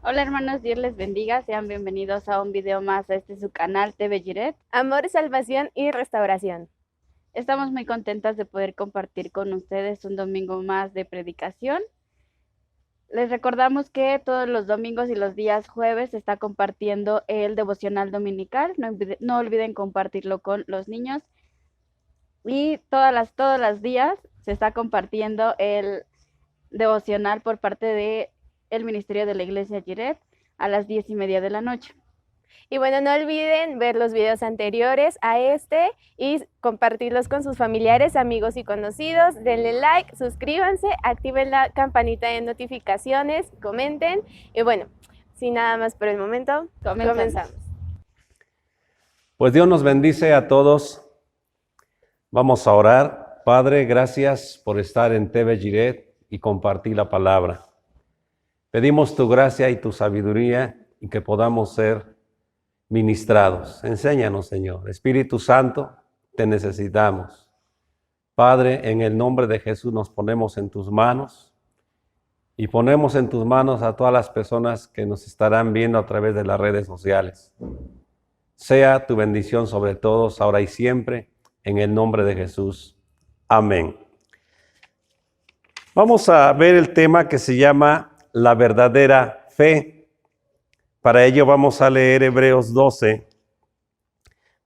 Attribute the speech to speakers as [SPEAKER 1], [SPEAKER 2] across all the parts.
[SPEAKER 1] Hola hermanos, Dios les bendiga, sean bienvenidos a un video más a su canal TV Giret.
[SPEAKER 2] Amor, salvación y restauración.
[SPEAKER 1] Estamos muy contentas de poder compartir con ustedes un domingo más de predicación. Les recordamos que todos los domingos y los días jueves se está compartiendo el devocional dominical. No olviden compartirlo con los niños. Y todas las días se está compartiendo el devocional por parte de el Ministerio de la Iglesia Giret a las 10:30 de la noche.
[SPEAKER 2] Y bueno, no olviden ver los videos anteriores a este y compartirlos con sus familiares, amigos y conocidos. Denle like, suscríbanse, activen la campanita de notificaciones, comenten. Y bueno, sin nada más por el momento, comenzamos.
[SPEAKER 3] Pues Dios nos bendice a todos. Vamos a orar. Padre, gracias por estar en TV Giret y compartir la palabra. Pedimos tu gracia y tu sabiduría y que podamos ser ministrados. Enséñanos, Señor. Espíritu Santo, te necesitamos. Padre, en el nombre de Jesús nos ponemos en tus manos y ponemos en tus manos a todas las personas que nos estarán viendo a través de las redes sociales. Sea tu bendición sobre todos, ahora y siempre, en el nombre de Jesús. Amén. Vamos a ver el tema que se llama la verdadera fe. Para ello vamos a leer Hebreos 12,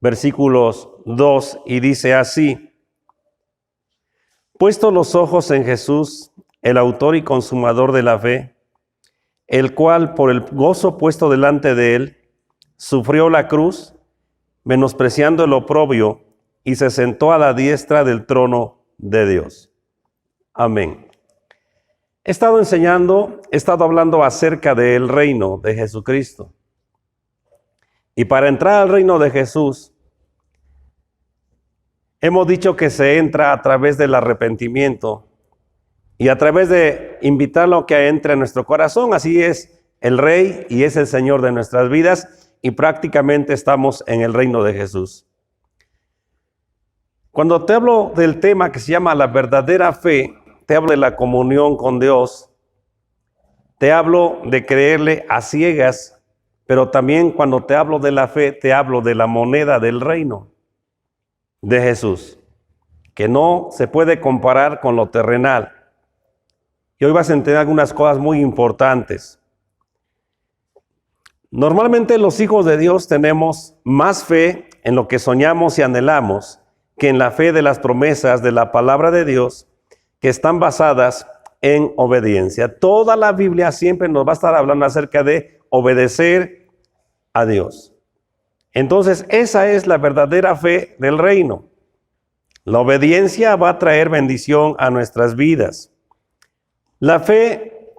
[SPEAKER 3] versículos 2, y dice así: puesto los ojos en Jesús, el autor y consumador de la fe, el cual por el gozo puesto delante de él, sufrió la cruz, menospreciando el oprobio, y se sentó a la diestra del trono de Dios. Amén. He estado hablando acerca del reino de Jesucristo. Y para entrar al reino de Jesús, hemos dicho que se entra a través del arrepentimiento y a través de invitarlo a que entre en nuestro corazón. Así es el Rey y es el Señor de nuestras vidas y prácticamente estamos en el reino de Jesús. Cuando te hablo del tema que se llama la verdadera fe, te hablo de la comunión con Dios, te hablo de creerle a ciegas, pero también cuando te hablo de la fe, te hablo de la moneda del reino de Jesús, que no se puede comparar con lo terrenal. Y hoy vas a entender algunas cosas muy importantes. Normalmente los hijos de Dios tenemos más fe en lo que soñamos y anhelamos que en la fe de las promesas de la palabra de Dios, que están basadas en obediencia. Toda la Biblia siempre nos va a estar hablando acerca de obedecer a Dios. Entonces, esa es la verdadera fe del reino. La obediencia va a traer bendición a nuestras vidas. La fe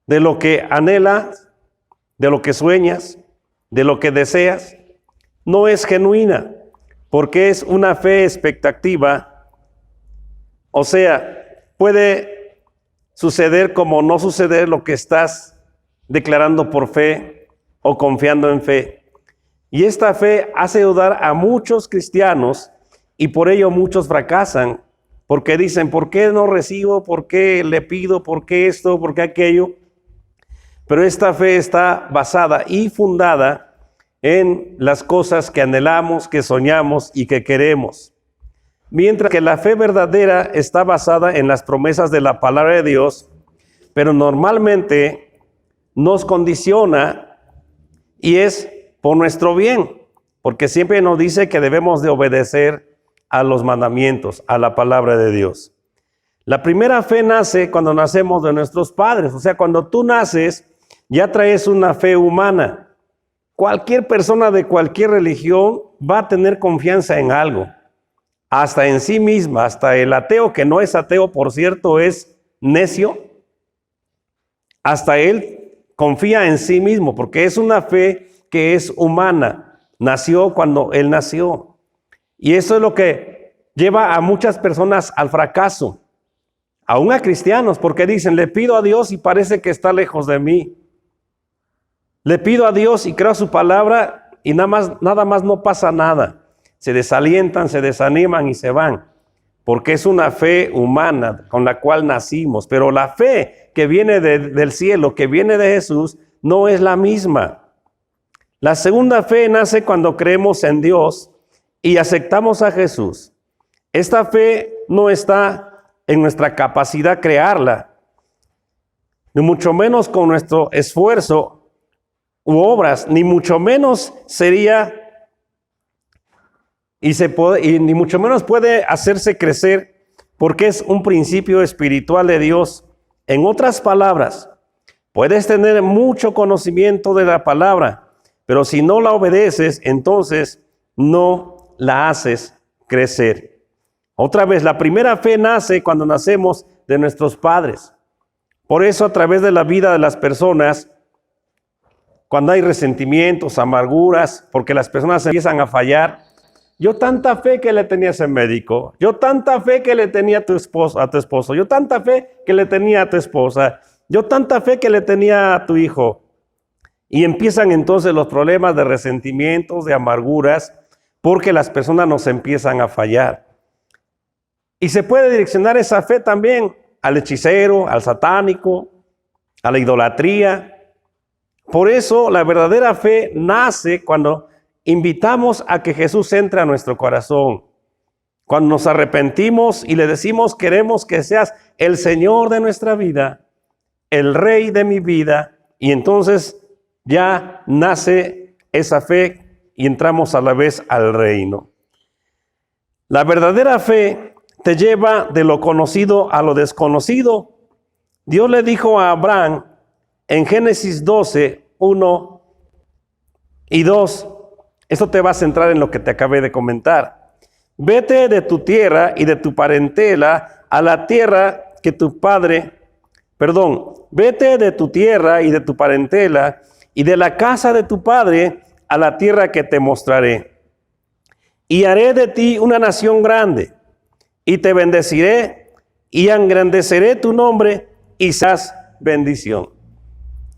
[SPEAKER 3] de lo que anhelas, de lo que sueñas, de lo que deseas, no es genuina, porque es una fe expectativa. O sea, puede suceder como no suceder lo que estás declarando por fe o confiando en fe. Y esta fe hace dudar a muchos cristianos y por ello muchos fracasan, porque dicen, ¿por qué no recibo? ¿Por qué le pido? ¿Por qué esto? ¿Por qué aquello? Pero esta fe está basada y fundada en las cosas que anhelamos, que soñamos y que queremos. Mientras que la fe verdadera está basada en las promesas de la palabra de Dios, pero normalmente nos condiciona y es por nuestro bien, porque siempre nos dice que debemos de obedecer a los mandamientos, a la palabra de Dios. La primera fe nace cuando nacemos de nuestros padres, o sea, cuando tú naces ya traes una fe humana. Cualquier persona de cualquier religión va a tener confianza en algo. Hasta en sí misma, hasta el ateo, que no es ateo, por cierto, es necio, hasta él confía en sí mismo, porque es una fe que es humana, nació cuando él nació. Y eso es lo que lleva a muchas personas al fracaso, aún a cristianos, porque dicen, le pido a Dios y parece que está lejos de mí. Le pido a Dios y creo su palabra y nada más no pasa nada. Se desalientan, se desaniman y se van. porque es una fe humana con la cual nacimos, pero la fe que viene del cielo, que viene de Jesús, no es la misma. La segunda fe nace cuando creemos en Dios y aceptamos a Jesús. Esta fe no está en nuestra capacidad de crearla, ni mucho menos con nuestro esfuerzo u obras, ni mucho menos sería y ni mucho menos puede hacerse crecer, porque es un principio espiritual de Dios. En otras palabras, puedes tener mucho conocimiento de la palabra, pero si no la obedeces, entonces no la haces crecer. Otra vez, la primera fe nace cuando nacemos de nuestros padres. Por eso, a través de la vida de las personas, cuando hay resentimientos, amarguras, porque las personas empiezan a fallar, yo tanta fe que le tenía a ese médico, yo tanta fe que le tenía a tu esposo, yo tanta fe que le tenía a tu esposa, yo tanta fe que le tenía a tu hijo. Y empiezan entonces los problemas de resentimientos, de amarguras, porque las personas nos empiezan a fallar. Y se puede direccionar esa fe también al hechicero, al satánico, a la idolatría. Por eso la verdadera fe nace cuando invitamos a que Jesús entre a nuestro corazón. Cuando nos arrepentimos y le decimos, queremos que seas el Señor de nuestra vida, el Rey de mi vida, y entonces ya nace esa fe y entramos a la vez al reino. La verdadera fe te lleva de lo conocido a lo desconocido. Dios le dijo a Abraham en Génesis 12, 1 y 2, esto te va a centrar en lo que te acabé de comentar. Vete de tu tierra y de tu parentela a la tierra que tu padre, vete de tu tierra y de tu parentela y de la casa de tu padre a la tierra que te mostraré. Y haré de ti una nación grande, y te bendeciré, y engrandeceré tu nombre, y serás bendición.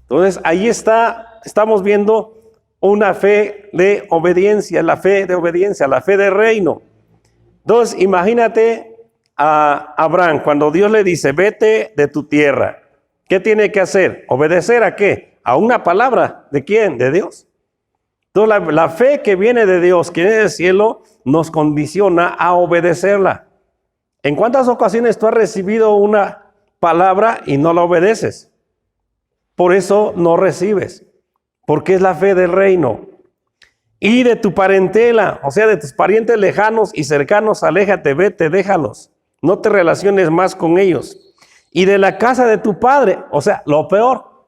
[SPEAKER 3] Entonces, ahí estamos viendo una fe de obediencia, la fe de obediencia, la fe de reino. Entonces, imagínate a Abraham, cuando Dios le dice, vete de tu tierra, ¿qué tiene que hacer? ¿Obedecer a qué? A una palabra. ¿De quién? De Dios. Entonces, la fe que viene de Dios, que viene del cielo, nos condiciona a obedecerla. ¿En cuántas ocasiones tú has recibido una palabra y no la obedeces? Por eso no recibes, porque es la fe del reino. Y de tu parentela, o sea, de tus parientes lejanos y cercanos, aléjate, vete, déjalos. No te relaciones más con ellos. Y de la casa de tu padre, o sea, lo peor.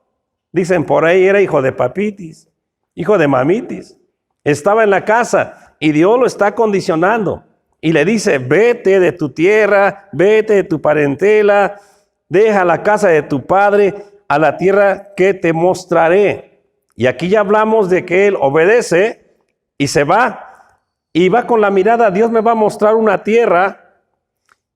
[SPEAKER 3] Dicen, por ahí era hijo de papitis, hijo de mamitis. Estaba en la casa y Dios lo está condicionando. Y le dice, vete de tu tierra, vete de tu parentela, deja la casa de tu padre a la tierra que te mostraré. Y aquí ya hablamos de que él obedece y se va. Y va con la mirada, Dios me va a mostrar una tierra.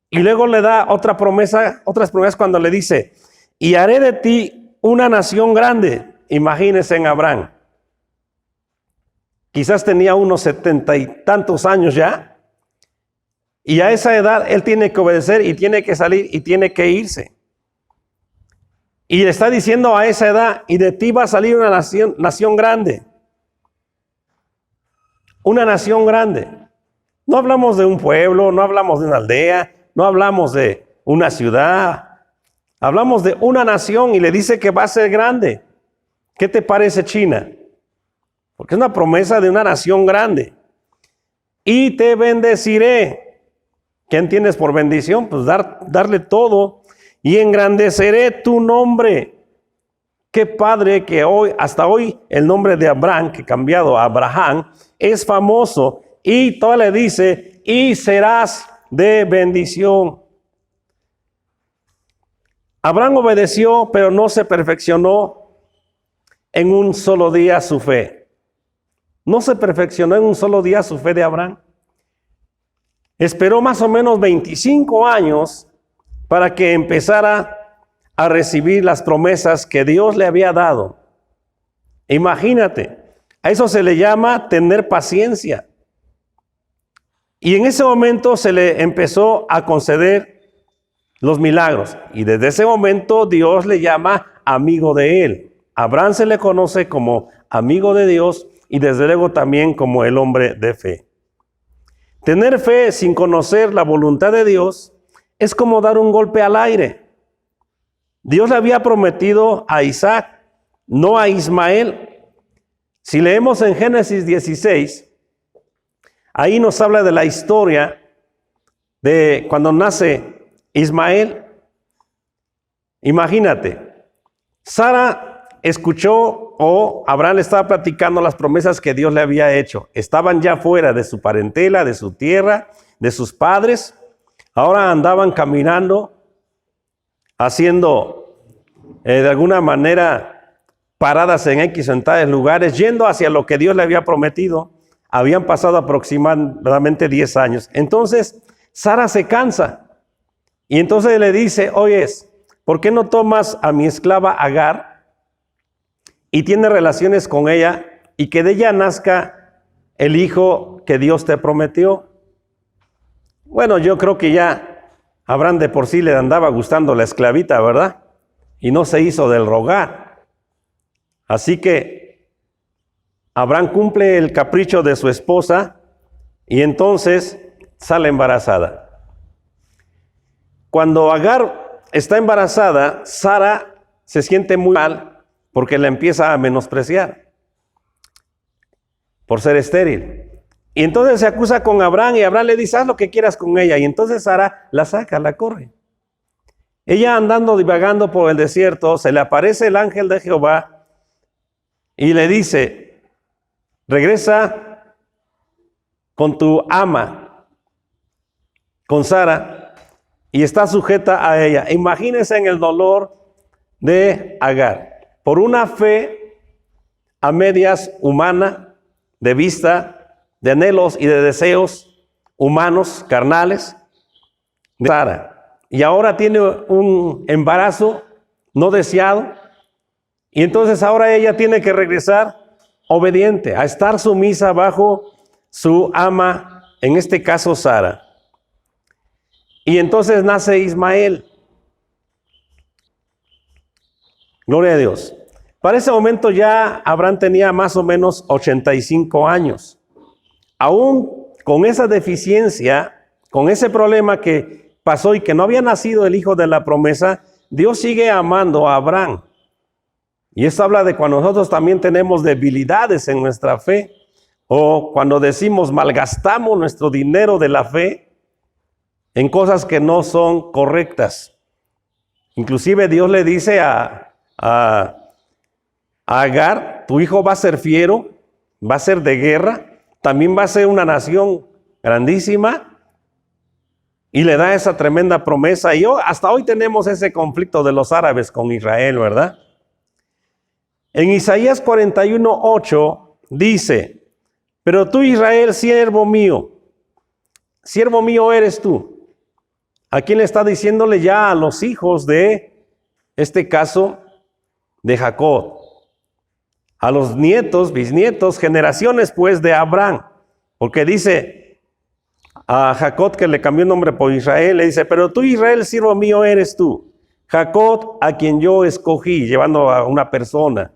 [SPEAKER 3] Y luego le da otras promesas cuando le dice, y haré de ti una nación grande. Imagínense en Abraham. Quizás tenía unos 70 y tantos años ya. Y a esa edad él tiene que obedecer y tiene que salir y tiene que irse. Y le está diciendo a esa edad, y de ti va a salir una nación grande. Una nación grande. No hablamos de un pueblo, no hablamos de una aldea, no hablamos de una ciudad. Hablamos de una nación y le dice que va a ser grande. ¿Qué te parece China? Porque es una promesa de una nación grande. Y te bendeciré. ¿Qué entiendes por bendición? Pues darle todo. Y engrandeceré tu nombre. Qué padre que hasta hoy, el nombre de Abraham, que cambiado a Abraham, es famoso. Y todavía le dice, y serás de bendición. Abraham obedeció, pero no se perfeccionó en un solo día su fe. No se perfeccionó en un solo día su fe de Abraham. Esperó más o menos 25 años para que empezara a recibir las promesas que Dios le había dado. Imagínate, a eso se le llama tener paciencia. Y en ese momento se le empezó a conceder los milagros. Y desde ese momento Dios le llama amigo de él. Abraham se le conoce como amigo de Dios y desde luego también como el hombre de fe. Tener fe sin conocer la voluntad de Dios es como dar un golpe al aire. Dios le había prometido a Isaac, no a Ismael. Si leemos en Génesis 16, ahí nos habla de la historia de cuando nace Ismael. Imagínate, Sara escuchó o Abraham le estaba platicando las promesas que Dios le había hecho. Estaban ya fuera de su parentela, de su tierra, de sus padres. Ahora andaban caminando, haciendo de alguna manera paradas en X o en tales lugares, yendo hacia lo que Dios le había prometido. Habían pasado aproximadamente 10 años. Entonces, Sara se cansa. Y entonces le dice, oyes, ¿por qué no tomas a mi esclava Agar y tienes relaciones con ella y que de ella nazca el hijo que Dios te prometió? Bueno, yo creo que ya Abraham de por sí le andaba gustando la esclavita, ¿verdad? Y no se hizo del rogar. Así que Abraham cumple el capricho de su esposa y entonces sale embarazada. Cuando Agar está embarazada, Sara se siente muy mal porque la empieza a menospreciar por ser estéril. Y entonces se acusa con Abraham y Abraham le dice, haz lo que quieras con ella. Y entonces Sara la saca, la corre. Ella andando divagando por el desierto, se le aparece el ángel de Jehová y le dice, regresa con tu ama, con Sara, y está sujeta a ella. Imagínense en el dolor de Agar, por una fe a medias humana, de vista, de anhelos y de deseos humanos, carnales, de Sara. Y ahora tiene un embarazo no deseado, y entonces ahora ella tiene que regresar obediente, a estar sumisa bajo su ama, en este caso Sara. Y entonces nace Ismael. Gloria a Dios. Para ese momento ya Abraham tenía más o menos 85 años. Aún con esa deficiencia, con ese problema que pasó y que no había nacido el hijo de la promesa, Dios sigue amando a Abraham. Y esto habla de cuando nosotros también tenemos debilidades en nuestra fe, o cuando decimos malgastamos nuestro dinero de la fe en cosas que no son correctas. Inclusive Dios le dice a Agar, tu hijo va a ser fiero, va a ser de guerra, también va a ser una nación grandísima, y le da esa tremenda promesa. Y hasta hoy tenemos ese conflicto de los árabes con Israel, ¿verdad? En Isaías 41:8 dice, pero tú Israel, siervo mío eres tú. ¿A quién le está diciéndole? Ya a los hijos de este caso de Jacob, a los nietos, bisnietos, generaciones pues de Abraham, porque dice a Jacob, que le cambió el nombre por Israel, le dice, pero tú Israel, siervo mío eres tú, Jacob a quien yo escogí, llevando a una persona,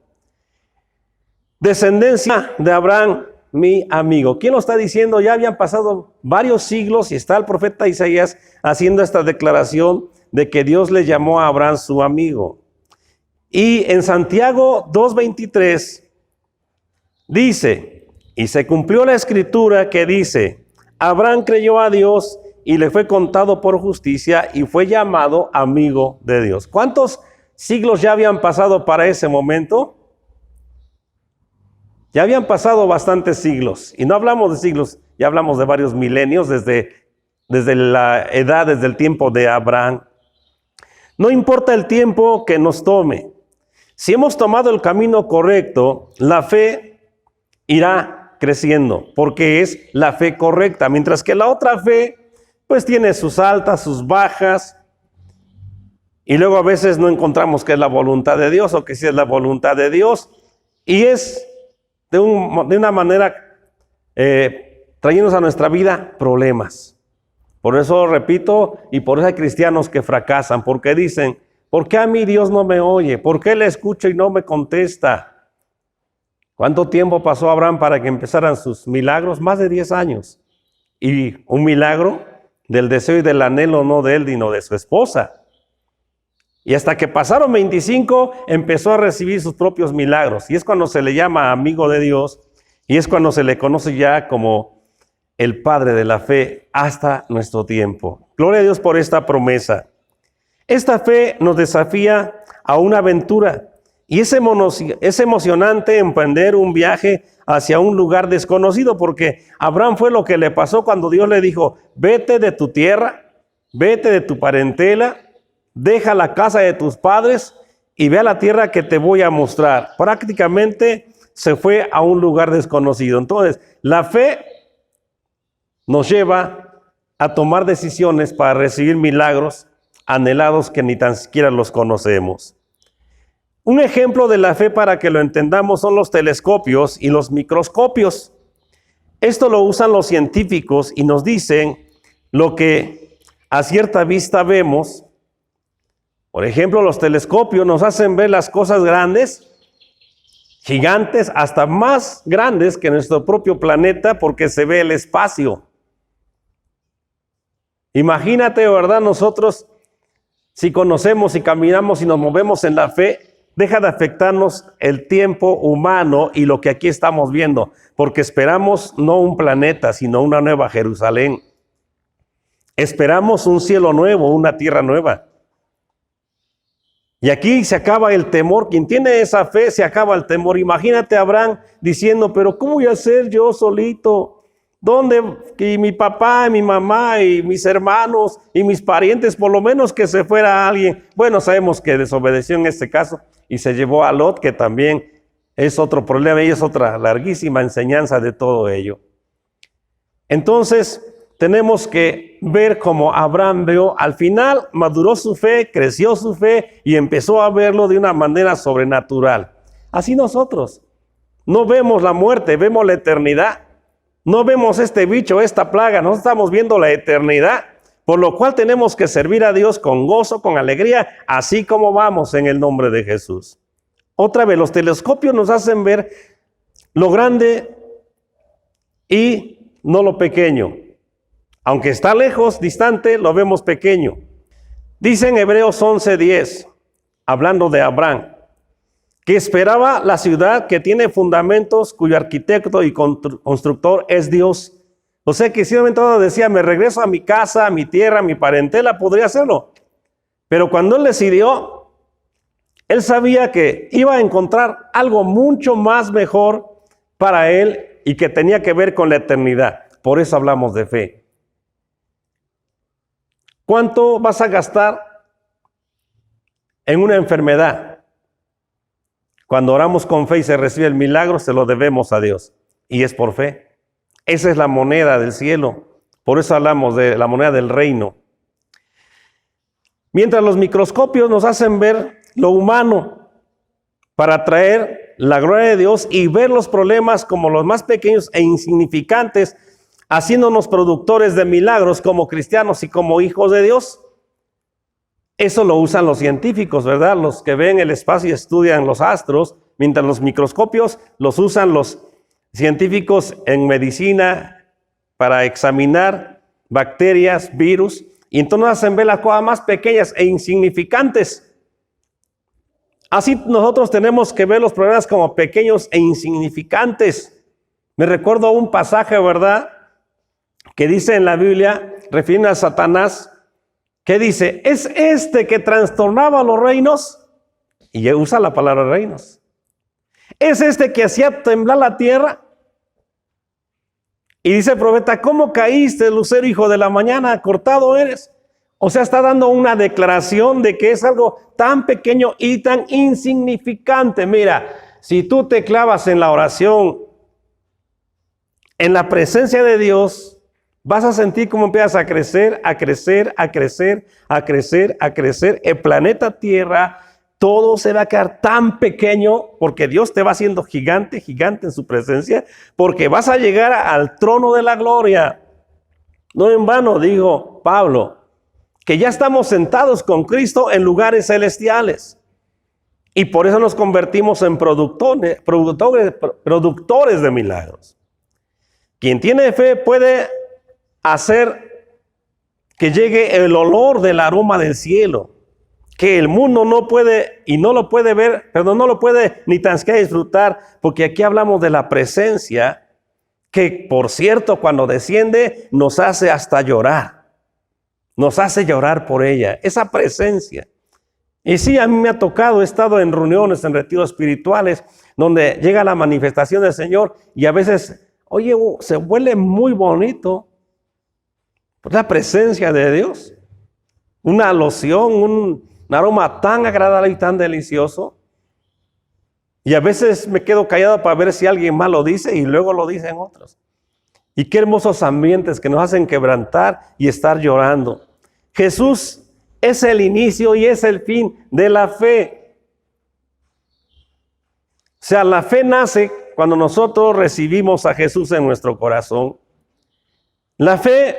[SPEAKER 3] descendencia de Abraham, mi amigo. ¿Quién lo está diciendo? Ya habían pasado varios siglos y está el profeta Isaías haciendo esta declaración de que Dios le llamó a Abraham su amigo. Y en Santiago 2:23 dice, y se cumplió la escritura que dice, Abraham creyó a Dios y le fue contado por justicia y fue llamado amigo de Dios. ¿Cuántos siglos ya habían pasado para ese momento? Ya habían pasado bastantes siglos, y no hablamos de siglos, ya hablamos de varios milenios, desde la edad, desde el tiempo de Abraham. No importa el tiempo que nos tome, si hemos tomado el camino correcto, la fe irá creciendo, porque es la fe correcta, mientras que la otra fe, pues tiene sus altas, sus bajas, y luego a veces no encontramos que es la voluntad de Dios, o que sí es la voluntad de Dios, y es de una manera trayéndonos a nuestra vida problemas. Por eso repito, y por eso hay cristianos que fracasan, porque dicen, ¿por qué a mí Dios no me oye? ¿Por qué le escucho y no me contesta? ¿Cuánto tiempo pasó Abraham para que empezaran sus milagros? Más de 10 años. Y un milagro del deseo y del anhelo no de él, sino de su esposa. Y hasta que pasaron 25, empezó a recibir sus propios milagros. Y es cuando se le llama amigo de Dios, y es cuando se le conoce ya como el padre de la fe hasta nuestro tiempo. Gloria a Dios por esta promesa. Esta fe nos desafía a una aventura, y es emocionante emprender un viaje hacia un lugar desconocido, porque Abraham fue lo que le pasó cuando Dios le dijo, vete de tu tierra, vete de tu parentela, deja la casa de tus padres y ve a la tierra que te voy a mostrar. Prácticamente se fue a un lugar desconocido. Entonces, la fe nos lleva a tomar decisiones para recibir milagros anhelados que ni tan siquiera los conocemos. Un ejemplo de la fe para que lo entendamos son los telescopios y los microscopios. Esto lo usan los científicos y nos dicen lo que a cierta vista vemos. Por ejemplo, los telescopios nos hacen ver las cosas grandes, gigantes, hasta más grandes que nuestro propio planeta, porque se ve el espacio. Imagínate, ¿verdad? Nosotros, si conocemos y caminamos y nos movemos en la fe, deja de afectarnos el tiempo humano y lo que aquí estamos viendo, porque esperamos no un planeta, sino una nueva Jerusalén. Esperamos un cielo nuevo, una tierra nueva. Y aquí se acaba el temor. Quien tiene esa fe, se acaba el temor. Imagínate a Abraham diciendo, pero ¿cómo voy a ser yo solito? ¿Dónde? Y mi papá, y mi mamá, y mis hermanos, y mis parientes, por lo menos que se fuera alguien. Bueno, sabemos que desobedeció en este caso y se llevó a Lot, que también es otro problema y es otra larguísima enseñanza de todo ello. Entonces, tenemos que ver cómo Abraham vio, al final maduró su fe, creció su fe y empezó a verlo de una manera sobrenatural. Así nosotros no vemos la muerte, vemos la eternidad. No vemos este bicho, esta plaga, no estamos viendo la eternidad, por lo cual tenemos que servir a Dios con gozo, con alegría, así como vamos en el nombre de Jesús. Otra vez, los telescopios nos hacen ver lo grande y no lo pequeño. Aunque está lejos, distante, lo vemos pequeño. Dice en Hebreos 11:10, hablando de Abraham, que esperaba la ciudad que tiene fundamentos, cuyo arquitecto y constructor es Dios. O sea que si un momento dado decía, me regreso a mi casa, a mi tierra, a mi parentela, podría hacerlo. Pero cuando él decidió, él sabía que iba a encontrar algo mucho más mejor para él y que tenía que ver con la eternidad. Por eso hablamos de fe. ¿Cuánto vas a gastar en una enfermedad? Cuando oramos con fe y se recibe el milagro, se lo debemos a Dios. Y es por fe. Esa es la moneda del cielo. Por eso hablamos de la moneda del reino. Mientras los microscopios nos hacen ver lo humano para traer la gloria de Dios y ver los problemas como los más pequeños e insignificantes, haciéndonos productores de milagros como cristianos y como hijos de Dios. Eso lo usan los científicos, ¿verdad? Los que ven el espacio y estudian los astros, mientras los microscopios los usan los científicos en medicina para examinar bacterias, virus, y entonces hacen ver las cosas más pequeñas e insignificantes. Así nosotros tenemos que ver los problemas como pequeños e insignificantes. Me recuerdo un pasaje, ¿verdad?, que dice en la Biblia, refiriendo a Satanás, que dice, es este que trastornaba los reinos, y usa la palabra reinos. Es este que hacía temblar la tierra. Y dice el profeta, ¿cómo caíste, lucero, hijo de la mañana? Cortado eres. O sea, está dando una declaración de que es algo tan pequeño y tan insignificante. Mira, si tú te clavas en la oración, en la presencia de Dios, vas a sentir cómo empiezas a crecer, a crecer, a crecer, a crecer, a crecer. El planeta Tierra, todo se va a quedar tan pequeño porque Dios te va haciendo gigante, gigante en su presencia, porque vas a llegar al trono de la gloria. No en vano dijo Pablo, que ya estamos sentados con Cristo en lugares celestiales. Y por eso nos convertimos en productores de milagros. Quien tiene fe puede hacer que llegue el olor del aroma del cielo, que el mundo no puede y no lo puede ver, pero no lo puede ni tan siquiera disfrutar, porque aquí hablamos de la presencia, que por cierto cuando desciende nos hace hasta llorar, nos hace llorar por ella, esa presencia. Y sí, a mí me ha tocado, he estado en reuniones, en retiros espirituales, donde llega la manifestación del Señor y a veces, oye, se huele muy bonito por la presencia de Dios. Una loción, un aroma tan agradable y tan delicioso. Y a veces me quedo callado para ver si alguien más lo dice y luego lo dicen otros. Y qué hermosos ambientes que nos hacen quebrantar y estar llorando. Jesús es el inicio y es el fin de la fe. O sea, la fe nace cuando nosotros recibimos a Jesús en nuestro corazón. La fe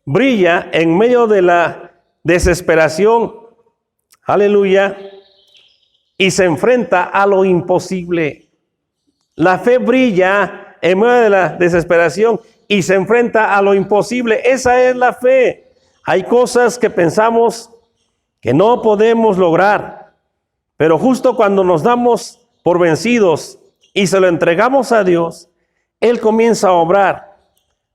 [SPEAKER 3] brilla en medio de la desesperación. Aleluya. Y se enfrenta a lo imposible. La fe brilla en medio de la desesperación y se enfrenta a lo imposible. Esa es la fe. Hay cosas que pensamos que no podemos lograr, pero justo cuando nos damos por vencidos y se lo entregamos a Dios, Él comienza a obrar,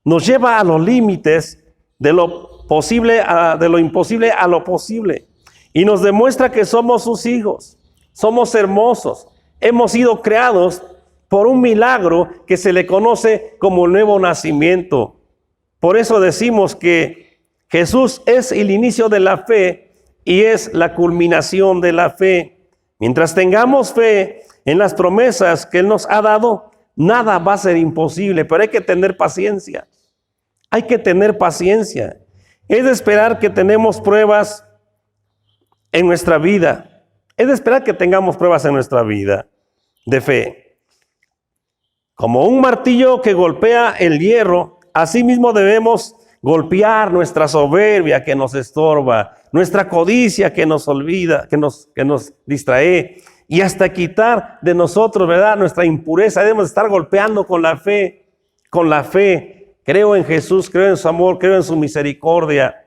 [SPEAKER 3] nos lleva a los límites de lo posible, de lo imposible a lo posible, y nos demuestra que somos sus hijos, somos hermosos, hemos sido creados por un milagro que se le conoce como el nuevo nacimiento. Por eso decimos que Jesús es el inicio de la fe y es la culminación de la fe. Mientras tengamos fe en las promesas que Él nos ha dado, nada va a ser imposible, pero hay que tener paciencia. Hay que tener paciencia. Es de esperar que tenemos pruebas en nuestra vida. Es de esperar que tengamos pruebas en nuestra vida de fe. Como un martillo que golpea el hierro, así mismo debemos golpear nuestra soberbia que nos estorba, nuestra codicia que nos olvida, que nos distrae, y hasta quitar de nosotros, ¿verdad?, nuestra impureza. Debemos estar golpeando con la fe, con la fe. Creo en Jesús, creo en su amor, creo en su misericordia.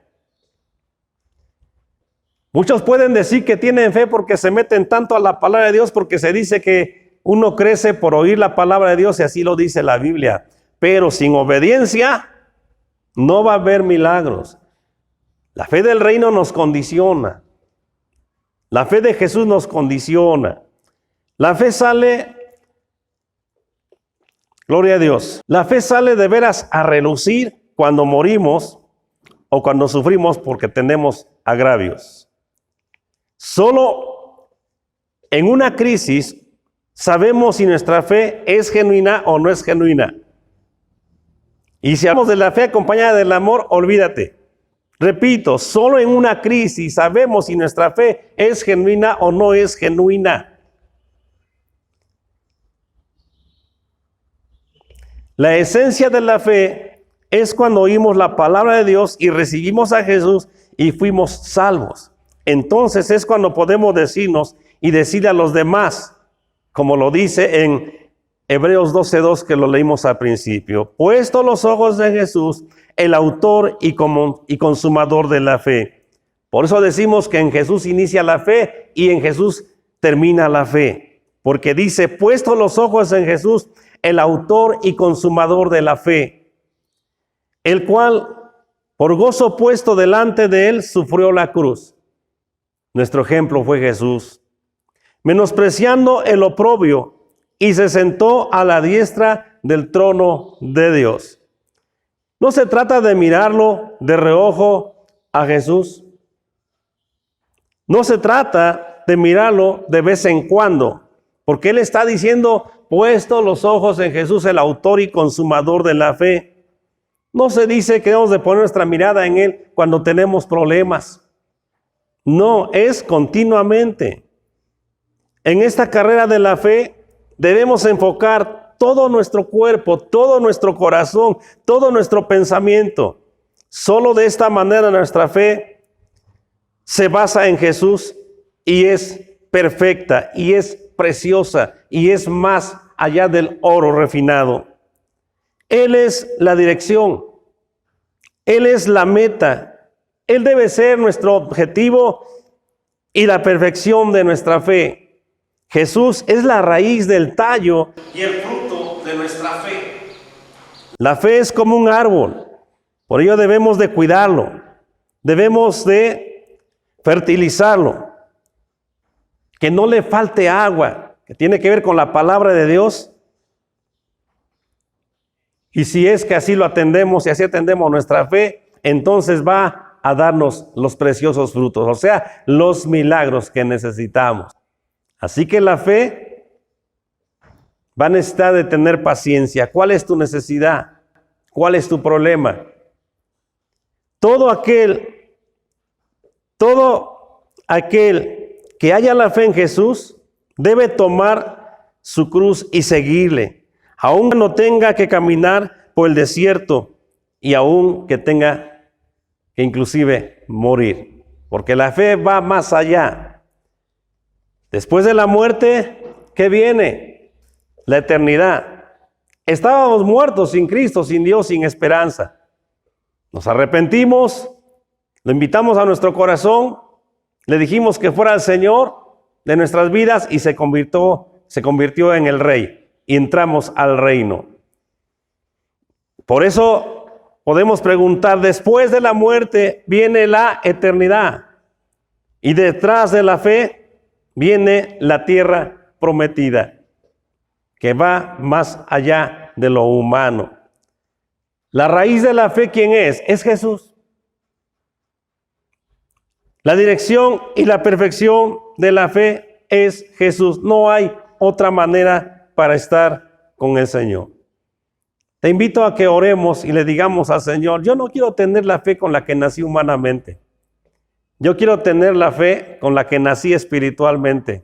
[SPEAKER 3] Muchos pueden decir que tienen fe porque se meten tanto a la palabra de Dios, porque se dice que uno crece por oír la palabra de Dios, y así lo dice la Biblia. Pero sin obediencia no va a haber milagros. La fe del reino nos condiciona. La fe de Jesús nos condiciona. La fe sale, gloria a Dios, la fe sale de veras a relucir cuando morimos o cuando sufrimos porque tenemos agravios. Solo en una crisis sabemos si nuestra fe es genuina o no es genuina. Y si hablamos de la fe acompañada del amor, olvídate. Repito, solo en una crisis sabemos si nuestra fe es genuina o no es genuina. La esencia de la fe es cuando oímos la palabra de Dios y recibimos a Jesús y fuimos salvos. Entonces es cuando podemos decirnos y decirle a los demás, como lo dice en Hebreos 12:2, que lo leímos al principio: puesto los ojos de Jesús, el autor y consumador de la fe. Por eso decimos que en Jesús inicia la fe y en Jesús termina la fe. Porque dice, puesto los ojos en Jesús, el autor y consumador de la fe, el cual, por gozo puesto delante de él, sufrió la cruz. Nuestro ejemplo fue Jesús, menospreciando el oprobio, y se sentó a la diestra del trono de Dios. No se trata de mirarlo de reojo a Jesús. No se trata de mirarlo de vez en cuando, porque Él está diciendo, puesto los ojos en Jesús, el autor y consumador de la fe. No se dice que debemos de poner nuestra mirada en Él cuando tenemos problemas. No, es continuamente. En esta carrera de la fe debemos enfocar todo nuestro cuerpo, todo nuestro corazón, todo nuestro pensamiento. Solo de esta manera nuestra fe se basa en Jesús y es perfecta y es preciosa y es más allá del oro refinado. Él es la dirección, Él es la meta, Él debe ser nuestro objetivo y la perfección de nuestra fe. Jesús es la raíz del tallo y el fruto de nuestra fe. La fe es como un árbol, por ello debemos de cuidarlo, debemos de fertilizarlo, que no le falte agua, que tiene que ver con la palabra de Dios. Y si es que así lo atendemos y así atendemos nuestra fe, entonces va a darnos los preciosos frutos, o sea, los milagros que necesitamos. Así que la fe va a necesitar de tener paciencia. ¿Cuál es tu necesidad? ¿Cuál es tu problema? Todo aquel que haya la fe en Jesús debe tomar su cruz y seguirle, aun no tenga que caminar por el desierto y aun que tenga que inclusive morir, porque la fe va más allá. Después de la muerte, ¿qué viene? La eternidad. Estábamos muertos sin Cristo, sin Dios, sin esperanza. Nos arrepentimos, lo invitamos a nuestro corazón, le dijimos que fuera el Señor de nuestras vidas y se convirtió en el Rey y entramos al reino. Por eso podemos preguntar, después de la muerte viene la eternidad y detrás de la fe viene la tierra prometida, que va más allá de lo humano. La raíz de la fe, ¿quién es? Es Jesús. La dirección y la perfección de la fe es Jesús. No hay otra manera para estar con el Señor. Te invito a que oremos y le digamos al Señor, yo no quiero tener la fe con la que nací humanamente. Yo quiero tener la fe con la que nací espiritualmente.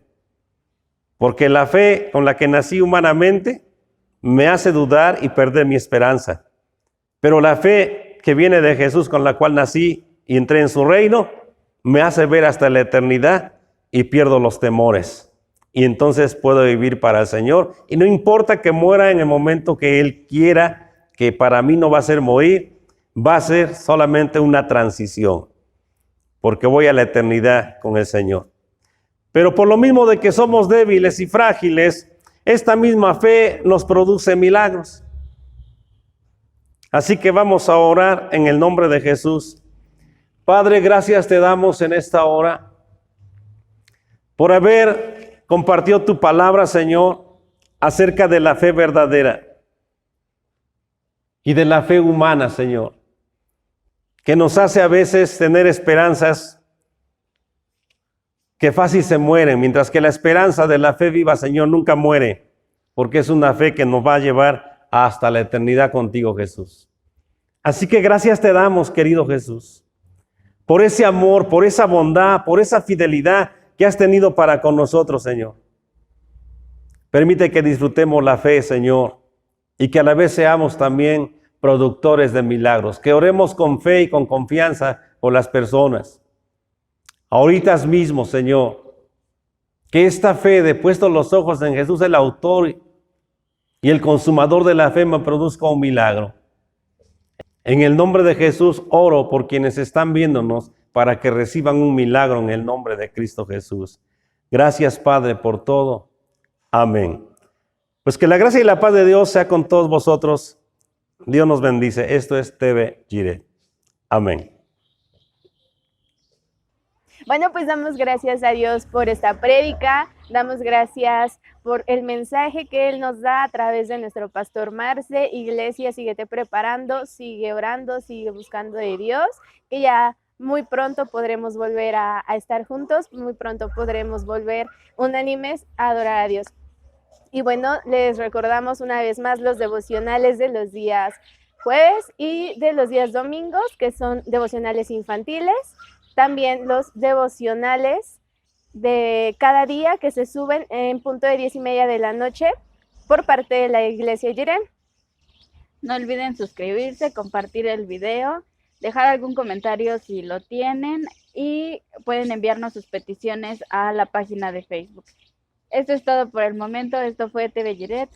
[SPEAKER 3] Porque la fe con la que nací humanamente me hace dudar y perder mi esperanza. Pero la fe que viene de Jesús, con la cual nací y entré en su reino, me hace ver hasta la eternidad y pierdo los temores. Y entonces puedo vivir para el Señor. Y no importa que muera en el momento que Él quiera, que para mí no va a ser morir, va a ser solamente una transición. Porque voy a la eternidad con el Señor. Pero por lo mismo de que somos débiles y frágiles, esta misma fe nos produce milagros. Así que vamos a orar en el nombre de Jesús. Padre, gracias te damos en esta hora por haber compartido tu palabra, Señor, acerca de la fe verdadera y de la fe humana, Señor, que nos hace a veces tener esperanzas que fácil se mueren, mientras que la esperanza de la fe viva, Señor, nunca muere, porque es una fe que nos va a llevar hasta la eternidad contigo, Jesús. Así que gracias te damos, querido Jesús, por ese amor, por esa bondad, por esa fidelidad que has tenido para con nosotros, Señor. Permite que disfrutemos la fe, Señor, y que a la vez seamos también productores de milagros, que oremos con fe y con confianza por las personas. Ahorita mismo, Señor, que esta fe de puesto los ojos en Jesús, el autor y el consumador de la fe, me produzca un milagro. En el nombre de Jesús oro por quienes están viéndonos para que reciban un milagro en el nombre de Cristo Jesús. Gracias, Padre, por todo. Amén. Pues que la gracia y la paz de Dios sea con todos vosotros. Dios nos bendice. Esto es TV Jireh. Amén.
[SPEAKER 2] Bueno, pues damos gracias a Dios por esta prédica, damos gracias por el mensaje que Él nos da a través de nuestro pastor Marce. Iglesia, síguete preparando, sigue orando, sigue buscando de Dios, que ya muy pronto podremos volver a estar juntos, muy pronto podremos volver unánimes a adorar a Dios. Y bueno, les recordamos una vez más los devocionales de los días jueves y de los días domingos, que son devocionales infantiles. También los devocionales de cada día que se suben en punto de 10:30 de la noche por parte de la Iglesia Jirén.
[SPEAKER 1] No olviden suscribirse, compartir el video, dejar algún comentario si lo tienen y pueden enviarnos sus peticiones a la página de Facebook. Esto es todo por el momento. Esto fue TV Jiret.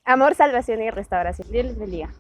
[SPEAKER 2] Amor, salvación y restauración.
[SPEAKER 1] Dios les bendiga.